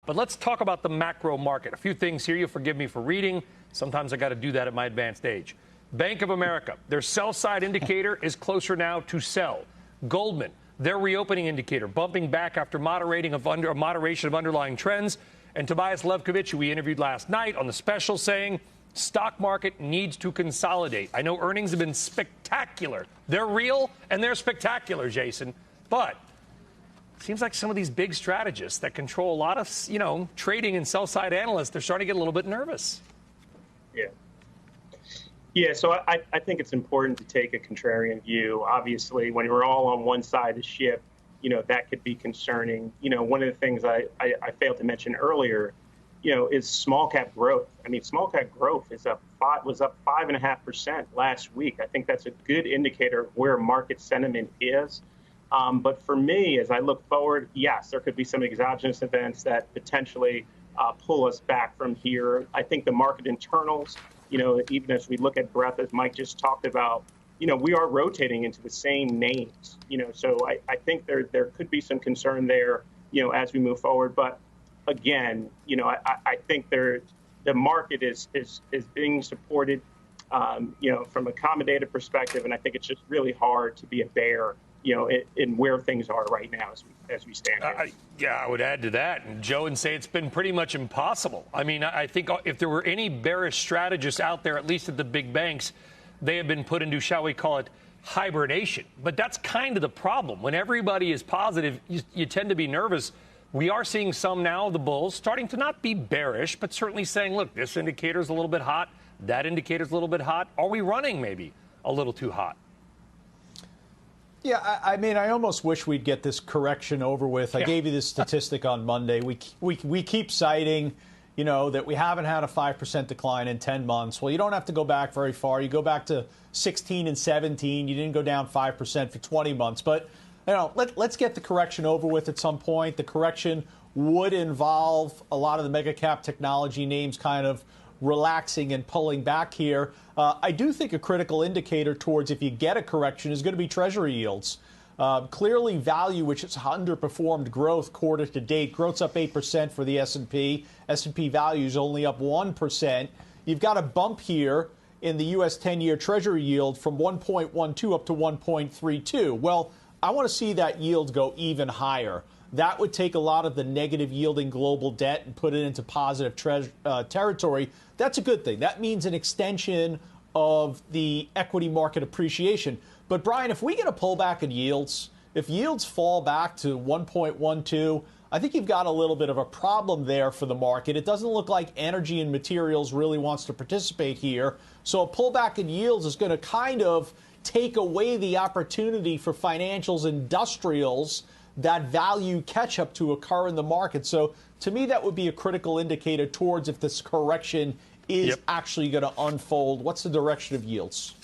But let's talk about the macro market. A few things here. You'll forgive me for reading. Sometimes I got to do that at my advanced age. Bank of America, their sell-side indicator is closer now to sell. Goldman, their reopening indicator, bumping back after moderation of underlying trends. And Tobias Levkovich, who we interviewed last night on the special, saying stock market needs to consolidate. I know earnings have been spectacular. They're real and they're spectacular, Jason. But it seems like some of these big strategists that control a lot of, trading and sell-side analysts, they're starting to get a little bit nervous. Yeah, so I think it's important to take a contrarian view. Obviously, when we're all on one side of the ship, that could be concerning. One of the things I failed to mention earlier, is small cap growth. I mean, small cap growth was up 5.5% last week. I think that's a good indicator of where market sentiment is. But for me, as I look forward, yes, there could be some exogenous events that potentially pull us back from here. I think the market internals, even as we look at breadth, as Mike just talked about, we are rotating into the same names, so I think there could be some concern there, as we move forward. But again, I think the market is being supported, from a accommodative perspective. And I think it's just really hard to be a bear, in where things are right now as we stand here. Yeah, I would add to that, and Joe, and say it's been pretty much impossible. I mean, I think if there were any bearish strategists out there, at least at the big banks, they have been put into, shall we call it, hibernation. But that's kind of the problem. When everybody is positive, you tend to be nervous. We are seeing some now of the bulls starting to not be bearish, but certainly saying, look, this indicator's a little bit hot, that indicator's a little bit hot. Are we running maybe a little too hot? Yeah, I mean, I almost wish we'd get this correction over with. I gave you this statistic on Monday. We keep citing, that we haven't had a 5% decline in 10 months. Well, you don't have to go back very far. You go back to 16 and 17. You didn't go down 5% for 20 months. But, let's get the correction over with at some point. The correction would involve a lot of the mega cap technology names kind of relaxing and pulling back here. I do think a critical indicator towards if you get a correction is going to be Treasury yields. Clearly, value, which has underperformed growth quarter to date, growth's up 8% for the S&P. S&P value is only up 1%. You've got a bump here in the U.S. 10-year Treasury yield from 1.12 up to 1.32. Well, I want to see that yield go even higher. That would take a lot of the negative yielding global debt and put it into positive territory. That's a good thing. That means an extension of the equity market appreciation. But, Brian, if we get a pullback in yields, if yields fall back to 1.12, I think you've got a little bit of a problem there for the market. It doesn't look like energy and materials really wants to participate here. So a pullback in yields is going to kind of take away the opportunity for financials, industrials, that value catch-up to occur in the market. So to me, that would be a critical indicator towards if this correction is actually going to unfold. What's the direction of yields?